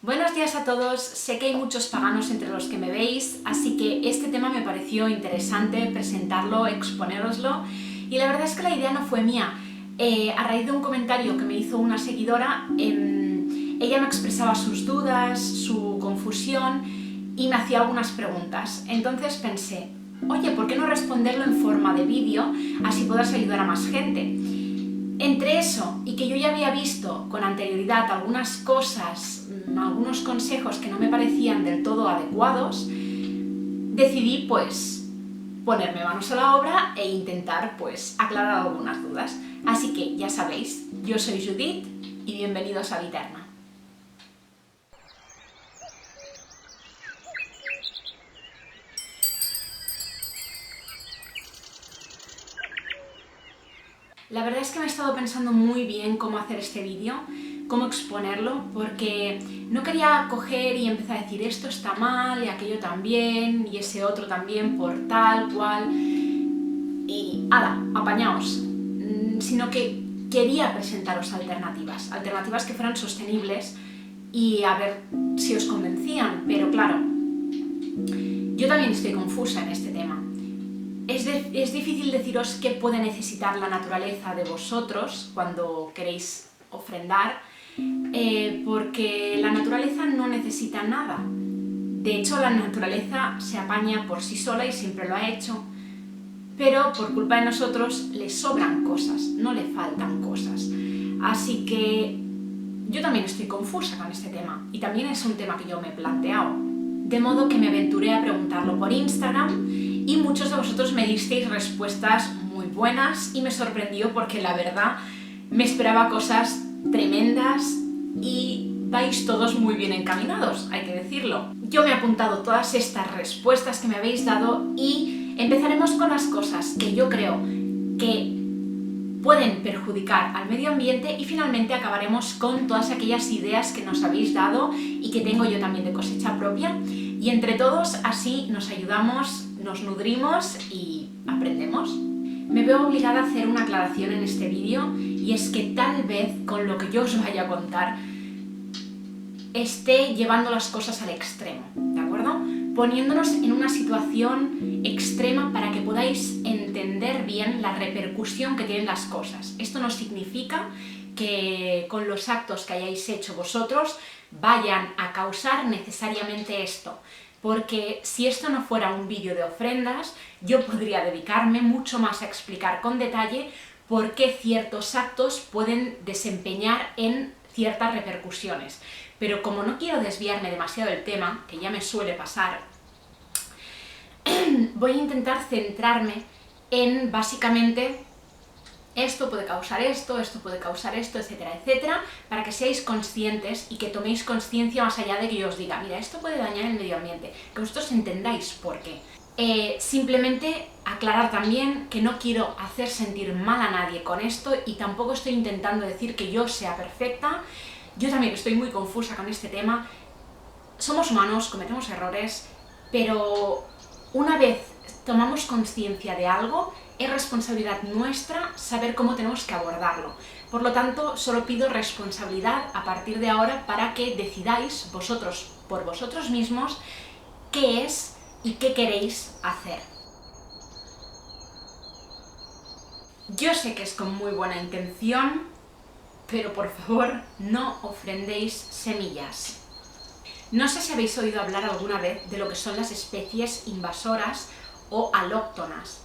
Buenos días a todos, sé que hay muchos paganos entre los que me veis, así que este tema me pareció interesante presentarlo, exponéroslo, y la verdad es que la idea no fue mía. A raíz de un comentario que me hizo una seguidora, ella me expresaba sus dudas, su confusión y me hacía algunas preguntas. Entonces pensé, oye, ¿por qué no responderlo en forma de vídeo, así podrás ayudar a más gente? Entre eso y que yo ya había visto con anterioridad algunas cosas, algunos consejos que no me parecían del todo adecuados, decidí pues ponerme manos a la obra e intentar pues aclarar algunas dudas. Así que ya sabéis, yo soy Judith y bienvenidos a Viterna. La verdad es que me he estado pensando muy bien cómo hacer este vídeo, cómo exponerlo, porque no quería coger y empezar a decir esto está mal y aquello también y ese otro también por tal cual y ¡hala! Apañaos, sino que quería presentaros alternativas que fueran sostenibles y a ver si os convencían, pero claro, yo también estoy confusa en este tema. Es difícil deciros qué puede necesitar la naturaleza de vosotros cuando queréis ofrendar, porque la naturaleza no necesita nada. De hecho, la naturaleza se apaña por sí sola y siempre lo ha hecho, pero por culpa de nosotros le sobran cosas, no le faltan cosas. Así que yo también estoy confusa con este tema, y también es un tema que yo me he planteado. De modo que me aventuré a preguntarlo por Instagram y muchos de vosotros me disteis respuestas muy buenas y me sorprendió porque la verdad me esperaba cosas tremendas y vais todos muy bien encaminados, hay que decirlo. Yo me he apuntado todas estas respuestas que me habéis dado y empezaremos con las cosas que yo creo que pueden perjudicar al medio ambiente y finalmente acabaremos con todas aquellas ideas que nos habéis dado y que tengo yo también de cosecha propia, y entre todos así nos ayudamos, nos nutrimos y aprendemos. Me veo obligada a hacer una aclaración en este vídeo, y es que tal vez con lo que yo os vaya a contar esté llevando las cosas al extremo, ¿de acuerdo? Poniéndonos en una situación extrema para que podáis entender bien la repercusión que tienen las cosas. Esto no significa que con los actos que hayáis hecho vosotros vayan a causar necesariamente esto, porque si esto no fuera un vídeo de ofrendas, yo podría dedicarme mucho más a explicar con detalle por qué ciertos actos pueden desempeñar en ciertas repercusiones. Pero como no quiero desviarme demasiado del tema, que ya me suele pasar, voy a intentar centrarme en básicamente esto puede causar esto puede causar esto, etcétera, etcétera, para que seáis conscientes y que toméis conciencia más allá de que yo os diga, mira, esto puede dañar el medio ambiente, que vosotros entendáis por qué. Simplemente aclarar también que no quiero hacer sentir mal a nadie con esto y tampoco estoy intentando decir que yo sea perfecta. Yo también estoy muy confusa con este tema. Somos humanos, cometemos errores, pero una vez tomamos conciencia de algo, es responsabilidad nuestra saber cómo tenemos que abordarlo. Por lo tanto, solo pido responsabilidad a partir de ahora para que decidáis vosotros, por vosotros mismos, qué es y qué queréis hacer. Yo sé que es con muy buena intención, pero por favor no ofrendéis semillas. No sé si habéis oído hablar alguna vez de lo que son las especies invasoras o alóctonas.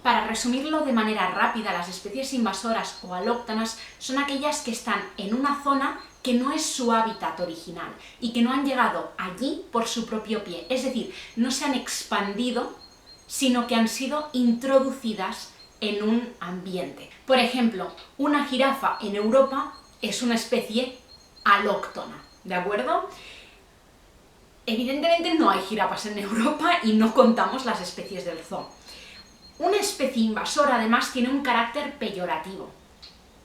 Para resumirlo de manera rápida, las especies invasoras o alóctonas son aquellas que están en una zona que no es su hábitat original y que no han llegado allí por su propio pie, es decir, no se han expandido, sino que han sido introducidas en un ambiente. Por ejemplo, una jirafa en Europa es una especie alóctona, ¿de acuerdo? Evidentemente no hay jirafas en Europa y no contamos las especies del zoo. Una especie invasora además tiene un carácter peyorativo,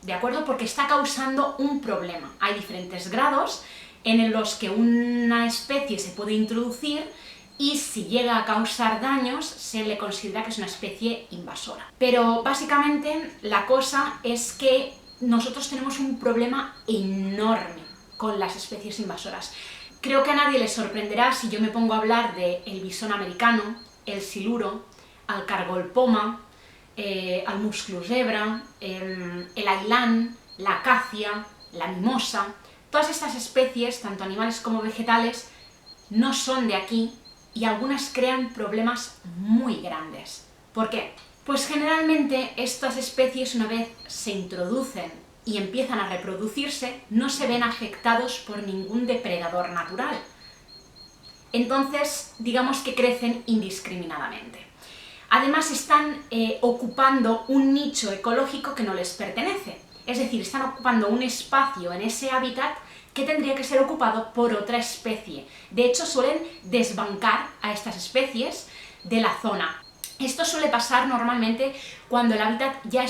¿de acuerdo? Porque está causando un problema. Hay diferentes grados en los que una especie se puede introducir y si llega a causar daños se le considera que es una especie invasora. Pero básicamente la cosa es que nosotros tenemos un problema enorme con las especies invasoras. Creo que a nadie le sorprenderá si yo me pongo a hablar de el bisón americano, el siluro, al cargol poma, al musclo zebra, el ailán, la acacia, la mimosa. Todas estas especies, tanto animales como vegetales, no son de aquí y algunas crean problemas muy grandes. ¿Por qué? Pues generalmente estas especies, una vez se introducen y empiezan a reproducirse, no se ven afectados por ningún depredador natural. Entonces, digamos que crecen indiscriminadamente. Además, están ocupando un nicho ecológico que no les pertenece. Es decir, están ocupando un espacio en ese hábitat que tendría que ser ocupado por otra especie. De hecho, suelen desbancar a estas especies de la zona. Esto suele pasar normalmente cuando el hábitat ya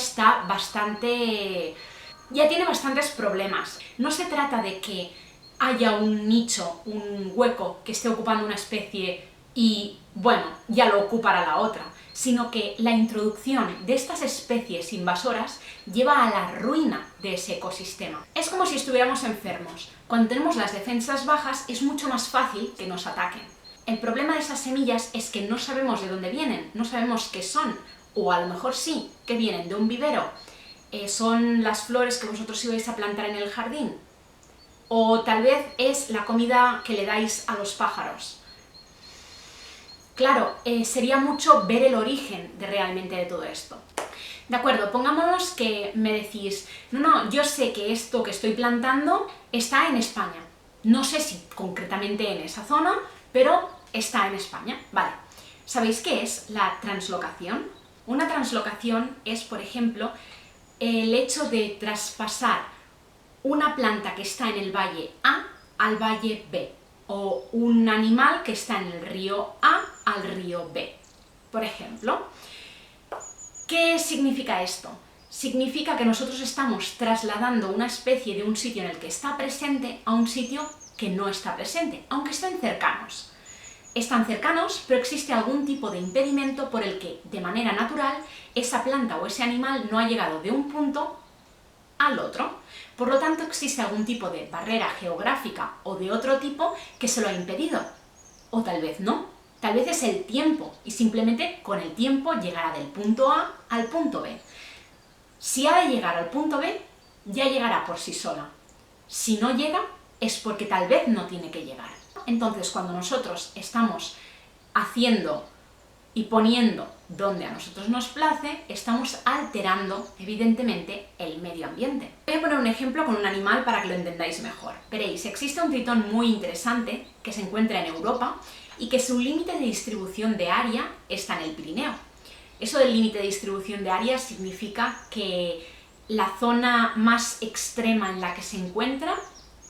tiene bastantes problemas. No se trata de que haya un nicho, un hueco que esté ocupando una especie y, bueno, ya lo ocupará la otra, sino que la introducción de estas especies invasoras lleva a la ruina de ese ecosistema. Es como si estuviéramos enfermos. Cuando tenemos las defensas bajas es mucho más fácil que nos ataquen. El problema de esas semillas es que no sabemos de dónde vienen, no sabemos qué son, o a lo mejor sí, que vienen de un vivero. ¿Son las flores que vosotros ibais a plantar en el jardín? O tal vez es la comida que le dais a los pájaros. Claro, sería mucho ver el origen realmente de todo esto. De acuerdo, pongámonos que me decís, no, yo sé que esto que estoy plantando está en España. No sé si concretamente en esa zona, pero está en España. Vale, ¿sabéis qué es la translocación? Una translocación es, por ejemplo, el hecho de traspasar una planta que está en el valle A al valle B, o un animal que está en el río A al río B, por ejemplo. ¿Qué significa esto? Significa que nosotros estamos trasladando una especie de un sitio en el que está presente a un sitio que no está presente, aunque estén cercanos. Están cercanos, pero existe algún tipo de impedimento por el que, de manera natural, esa planta o ese animal no ha llegado de un punto al otro. Por lo tanto, existe algún tipo de barrera geográfica o de otro tipo que se lo ha impedido. O tal vez no. Tal vez es el tiempo, y simplemente con el tiempo llegará del punto A al punto B. Si ha de llegar al punto B, ya llegará por sí sola. Si no llega, es porque tal vez no tiene que llegar. Entonces, cuando nosotros estamos haciendo y poniendo donde a nosotros nos place, estamos alterando, evidentemente, el medio ambiente. Voy a poner un ejemplo con un animal para que lo entendáis mejor. Veréis, existe un tritón muy interesante que se encuentra en Europa y que su límite de distribución de área está en el Pirineo. Eso del límite de distribución de área significa que la zona más extrema en la que se encuentra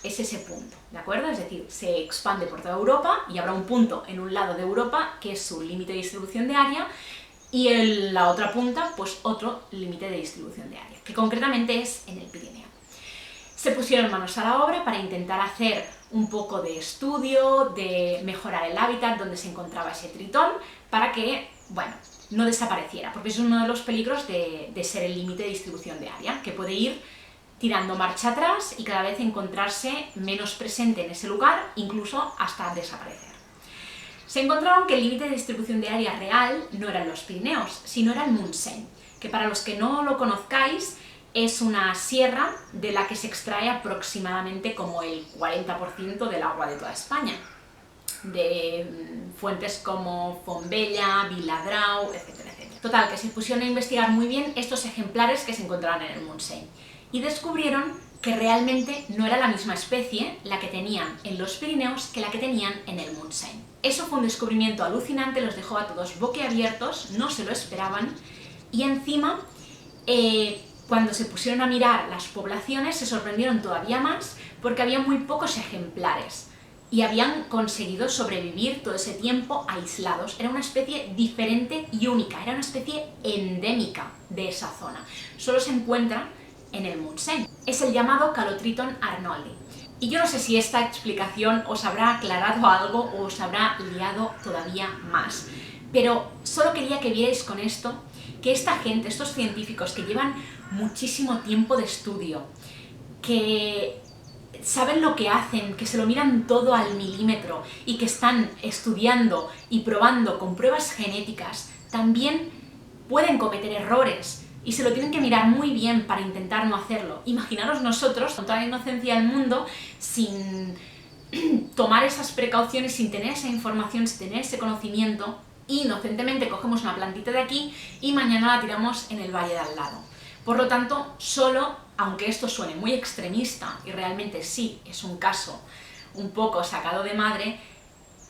es ese punto, ¿de acuerdo? Es decir, se expande por toda Europa y habrá un punto en un lado de Europa que es su límite de distribución de área y en la otra punta, pues otro límite de distribución de área, que concretamente es en el Pirineo. Se pusieron manos a la obra para intentar hacer un poco de estudio, de mejorar el hábitat donde se encontraba ese tritón, para que, bueno, no desapareciera, porque es uno de los peligros de ser el límite de distribución de área, que puede ir tirando marcha atrás y cada vez encontrarse menos presente en ese lugar, incluso hasta desaparecer. Se encontraron que el límite de distribución de área real no eran los Pirineos, sino era el Montseny, que para los que no lo conozcáis, es una sierra de la que se extrae aproximadamente como el 40% del agua de toda España, de fuentes como Fontbella, Viladrau, etcétera, etcétera. Total, que se pusieron a investigar muy bien estos ejemplares que se encontraban en el Montseny y descubrieron que realmente no era la misma especie la que tenían en los Pirineos que la que tenían en el Montseny. Eso fue un descubrimiento alucinante, los dejó a todos boquiabiertos, no se lo esperaban, y encima cuando se pusieron a mirar las poblaciones se sorprendieron todavía más porque había muy pocos ejemplares y habían conseguido sobrevivir todo ese tiempo aislados. Era una especie diferente y única, era una especie endémica de esa zona. Solo se encuentra en el Montseny. Es el llamado Calotritón arnoldi. Y yo no sé si esta explicación os habrá aclarado algo o os habrá liado todavía más, pero solo quería que vierais con esto que esta gente, estos científicos que llevan muchísimo tiempo de estudio, que saben lo que hacen, que se lo miran todo al milímetro y que están estudiando y probando con pruebas genéticas, también pueden cometer errores y se lo tienen que mirar muy bien para intentar no hacerlo. Imaginaros nosotros, con toda la inocencia del mundo, sin tomar esas precauciones, sin tener esa información, sin tener ese conocimiento, inocentemente cogemos una plantita de aquí y mañana la tiramos en el valle de al lado. Por lo tanto, solo, aunque esto suene muy extremista, y realmente sí, es un caso un poco sacado de madre,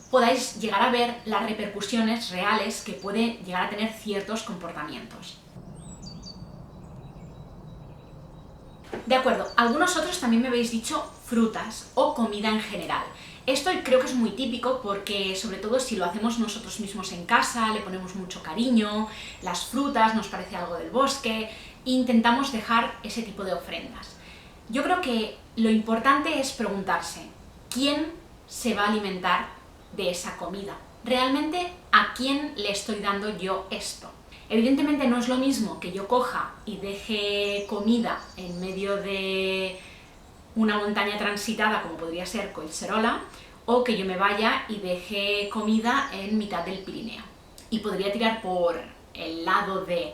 podáis llegar a ver las repercusiones reales que puede llegar a tener ciertos comportamientos. De acuerdo, algunos otros también me habéis dicho frutas o comida en general. Esto creo que es muy típico porque, sobre todo si lo hacemos nosotros mismos en casa, le ponemos mucho cariño, las frutas nos parece algo del bosque, e intentamos dejar ese tipo de ofrendas. Yo creo que lo importante es preguntarse, ¿quién se va a alimentar de esa comida? ¿Realmente a quién le estoy dando yo esto? Evidentemente no es lo mismo que yo coja y deje comida en medio de una montaña transitada como podría ser Collserola, o que yo me vaya y deje comida en mitad del Pirineo. Y podría tirar por el lado de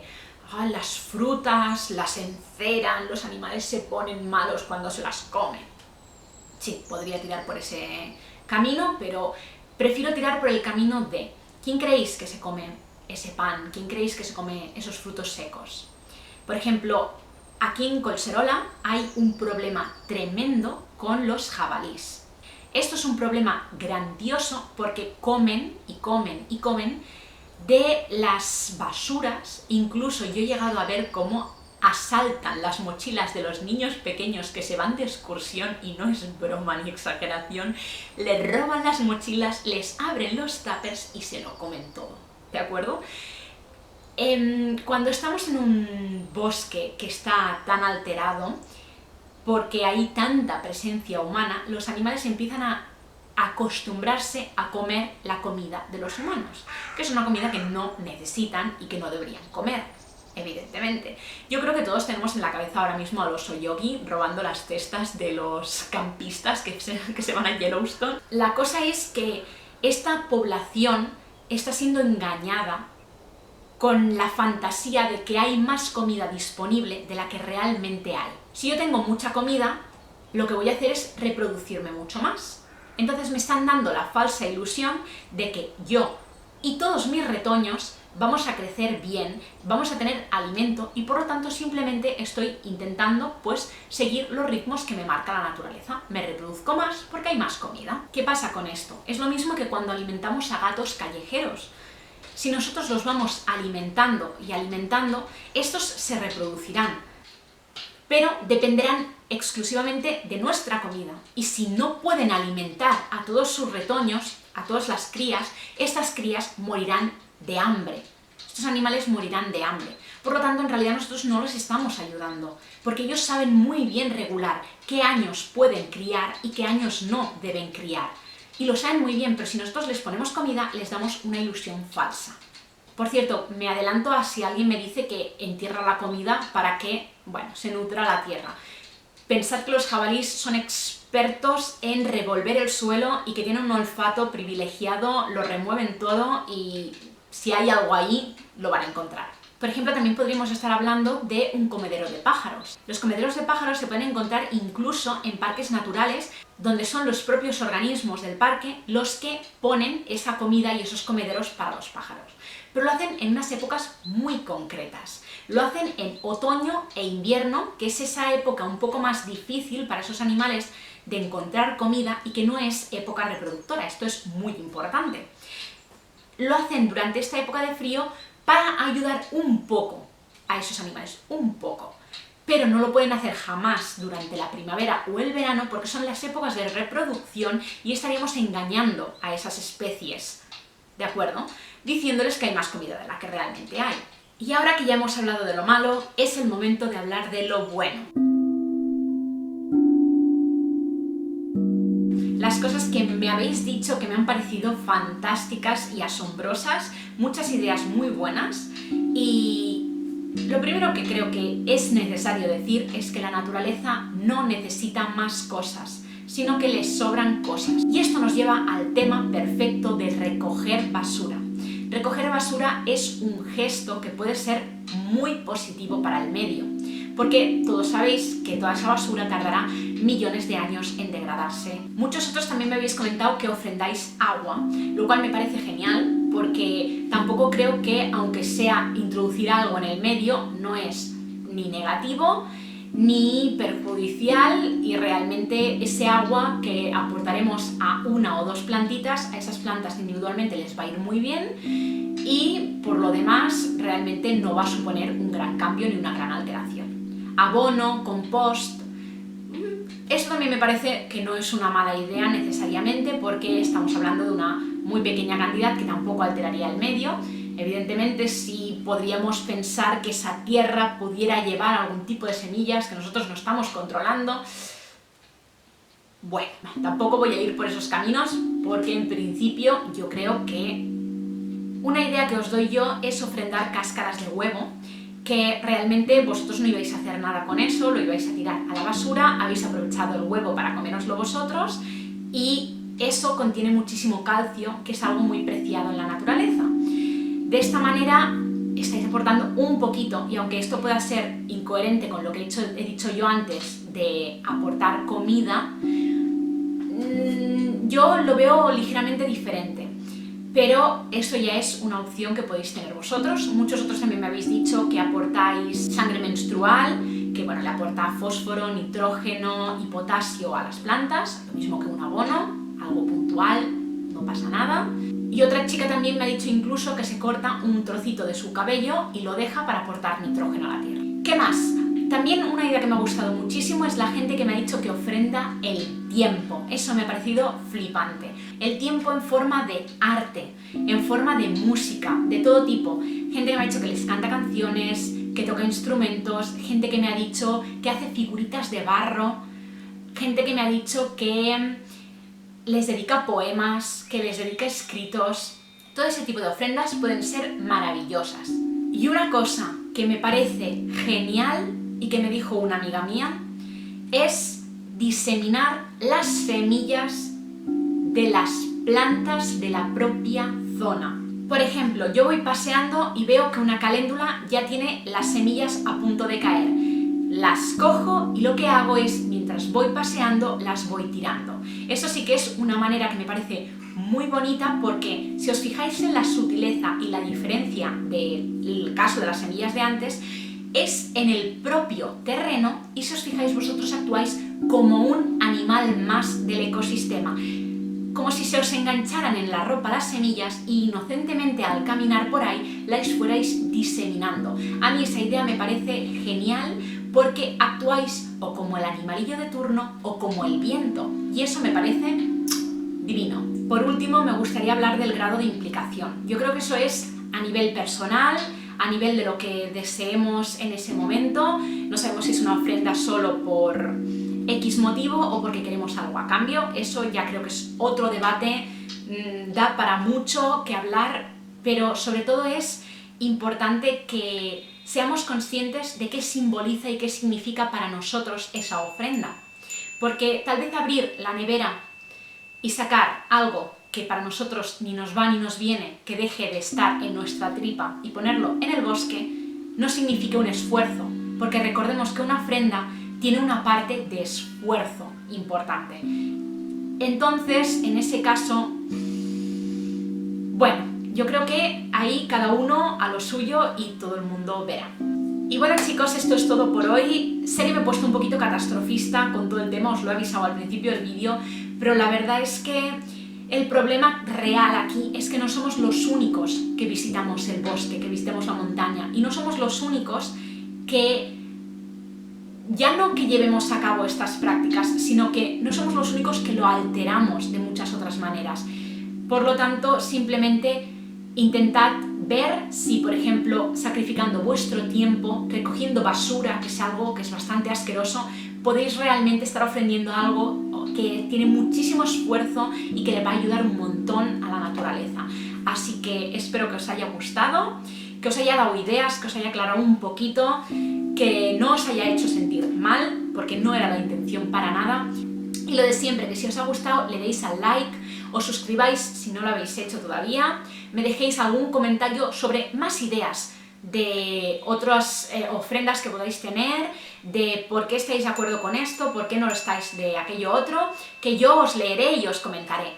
las frutas, las enceran, los animales se ponen malos cuando se las comen. Sí, podría tirar por ese camino, pero prefiero tirar por el camino de ¿quién creéis que se come ese pan? ¿Quién creéis que se come esos frutos secos? Por ejemplo, aquí en Collserola hay un problema tremendo con los jabalíes. Esto es un problema grandioso porque comen y comen y comen de las basuras. Incluso yo he llegado a ver cómo asaltan las mochilas de los niños pequeños que se van de excursión, y no es broma ni exageración, les roban las mochilas, les abren los tuppers y se lo comen todo, ¿de acuerdo? Cuando estamos en un bosque que está tan alterado, porque hay tanta presencia humana, los animales empiezan a acostumbrarse a comer la comida de los humanos, que es una comida que no necesitan y que no deberían comer, evidentemente. Yo creo que todos tenemos en la cabeza ahora mismo al oso Yogi robando las cestas de los campistas que se van a Yellowstone. La cosa es que esta población está siendo engañada con la fantasía de que hay más comida disponible de la que realmente hay. Si yo tengo mucha comida, lo que voy a hacer es reproducirme mucho más. Entonces me están dando la falsa ilusión de que yo y todos mis retoños vamos a crecer bien, vamos a tener alimento y por lo tanto simplemente estoy intentando pues seguir los ritmos que me marca la naturaleza. Me reproduzco más porque hay más comida. ¿Qué pasa con esto? Es lo mismo que cuando alimentamos a gatos callejeros. Si nosotros los vamos alimentando y alimentando, estos se reproducirán, pero dependerán exclusivamente de nuestra comida. Y si no pueden alimentar a todos sus retoños, a todas las crías, estas crías morirán de hambre. Estos animales morirán de hambre. Por lo tanto, en realidad nosotros no los estamos ayudando, porque ellos saben muy bien regular qué años pueden criar y qué años no deben criar. Y lo saben muy bien, pero si nosotros les ponemos comida, les damos una ilusión falsa. Por cierto, me adelanto a si alguien me dice que entierra la comida para que, bueno, se nutra la tierra. Pensad que los jabalíes son expertos en revolver el suelo y que tienen un olfato privilegiado, lo remueven todo y si hay algo ahí, lo van a encontrar. Por ejemplo, también podríamos estar hablando de un comedero de pájaros. Los comederos de pájaros se pueden encontrar incluso en parques naturales, donde son los propios organismos del parque los que ponen esa comida y esos comederos para los pájaros. Pero lo hacen en unas épocas muy concretas. Lo hacen en otoño e invierno, que es esa época un poco más difícil para esos animales de encontrar comida y que no es época reproductora. Esto es muy importante. Lo hacen durante esta época de frío para ayudar un poco a esos animales, un poco. Pero no lo pueden hacer jamás durante la primavera o el verano porque son las épocas de reproducción y estaríamos engañando a esas especies, ¿de acuerdo? Diciéndoles que hay más comida de la que realmente hay. Y ahora que ya hemos hablado de lo malo, es el momento de hablar de lo bueno. Las cosas que me habéis dicho que me han parecido fantásticas y asombrosas, muchas ideas muy buenas, y lo primero que creo que es necesario decir es que la naturaleza no necesita más cosas. sino que les sobran cosas. Y esto nos lleva al tema perfecto de recoger basura. Recoger basura es un gesto que puede ser muy positivo para el medio, porque todos sabéis que toda esa basura tardará millones de años en degradarse. Muchos otros también me habéis comentado que ofrendáis agua, lo cual me parece genial, porque tampoco creo que, aunque sea introducir algo en el medio, no es ni negativo ni perjudicial, y realmente ese agua que aportaremos a una o dos plantitas, a esas plantas individualmente les va a ir muy bien, y por lo demás realmente no va a suponer un gran cambio ni una gran alteración. Abono, compost, eso también me parece que no es una mala idea necesariamente, porque estamos hablando de una muy pequeña cantidad que tampoco alteraría el medio. Evidentemente, si podríamos pensar que esa tierra pudiera llevar algún tipo de semillas que nosotros no estamos controlando, bueno, tampoco voy a ir por esos caminos, porque en principio yo creo que una idea que os doy yo es ofrendar cáscaras de huevo, que realmente vosotros no ibais a hacer nada con eso, lo ibais a tirar a la basura, habéis aprovechado el huevo para coméroslo vosotros, y eso contiene muchísimo calcio, que es algo muy preciado en la naturaleza. De esta manera estáis aportando un poquito, y aunque esto pueda ser incoherente con lo que he dicho yo antes de aportar comida, yo lo veo ligeramente diferente. Pero eso ya es una opción que podéis tener vosotros. Muchos otros también me habéis dicho que aportáis sangre menstrual, que bueno, le aporta fósforo, nitrógeno y potasio a las plantas, lo mismo que un abono, algo puntual, no pasa nada. Y otra chica también me ha dicho incluso que se corta un trocito de su cabello y lo deja para aportar nitrógeno a la tierra. ¿Qué más? También una idea que me ha gustado muchísimo es la gente que me ha dicho que ofrenda el tiempo. Eso me ha parecido flipante. El tiempo en forma de arte, en forma de música, de todo tipo. Gente que me ha dicho que les canta canciones, que toca instrumentos, gente que me ha dicho que hace figuritas de barro, gente que me ha dicho que les dedica poemas, que les dedica escritos. Todo ese tipo de ofrendas pueden ser maravillosas. Y una cosa que me parece genial y que me dijo una amiga mía es diseminar las semillas de las plantas de la propia zona. Por ejemplo, yo voy paseando y veo que una caléndula ya tiene las semillas a punto de caer. Las cojo y lo que hago es, mientras voy paseando, las voy tirando. Eso sí que es una manera que me parece muy bonita, porque si os fijáis en la sutileza y la diferencia del caso de las semillas de antes, es en el propio terreno, y si os fijáis vosotros actuáis como un animal más del ecosistema, como si se os engancharan en la ropa las semillas y inocentemente al caminar por ahí las fuerais diseminando. A mí esa idea me parece genial, porque actuáis o como el animalillo de turno o como el viento, y eso me parece divino. Por último, me gustaría hablar del grado de implicación. Yo creo que eso es a nivel personal, a nivel de lo que deseemos en ese momento. No sabemos si es una ofrenda solo por X motivo o porque queremos algo a cambio. Eso ya creo que es otro debate, da para mucho que hablar, pero sobre todo es importante que seamos conscientes de qué simboliza y qué significa para nosotros esa ofrenda. Porque tal vez abrir la nevera y sacar algo que para nosotros ni nos va ni nos viene, que deje de estar en nuestra tripa, y ponerlo en el bosque, no significa un esfuerzo, porque recordemos que una ofrenda tiene una parte de esfuerzo importante. Entonces, en ese caso, bueno, yo creo que ahí cada uno a lo suyo y todo el mundo verá. Y bueno, chicos, esto es todo por hoy. Sé que me he puesto un poquito catastrofista con todo el tema, os lo he avisado al principio del vídeo, pero la verdad es que el problema real aquí es que no somos los únicos que visitamos el bosque, que visitamos la montaña, y no somos los únicos que, ya no que llevemos a cabo estas prácticas, sino que no somos los únicos que lo alteramos de muchas otras maneras. Por lo tanto, simplemente intentad ver si, por ejemplo, sacrificando vuestro tiempo, recogiendo basura, que es algo que es bastante asqueroso, podéis realmente estar ofrendiendo algo que tiene muchísimo esfuerzo y que le va a ayudar un montón a la naturaleza. Así que espero que os haya gustado, que os haya dado ideas, que os haya aclarado un poquito, que no os haya hecho sentir mal, porque no era la intención para nada. Y lo de siempre, que si os ha gustado le deis al like, os suscribáis si no lo habéis hecho todavía, me dejéis algún comentario sobre más ideas de otras ofrendas que podáis tener, de por qué estáis de acuerdo con esto, por qué no lo estáis de aquello otro, que yo os leeré y os comentaré.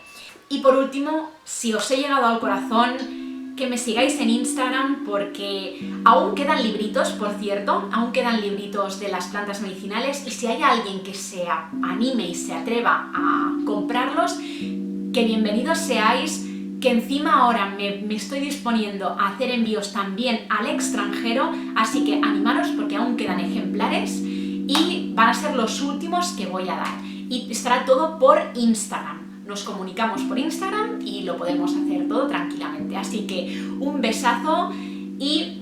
Y por último, si os he llegado al corazón, que me sigáis en Instagram porque aún quedan libritos, por cierto, aún quedan libritos de las plantas medicinales y si hay alguien que se anime y se atreva a comprarlos, que bienvenidos seáis, que encima ahora me estoy disponiendo a hacer envíos también al extranjero, así que animaros porque aún quedan ejemplares y van a ser los últimos que voy a dar. Y estará todo por Instagram. Nos comunicamos por Instagram y lo podemos hacer todo tranquilamente. Así que un besazo y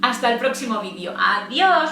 hasta el próximo vídeo. ¡Adiós!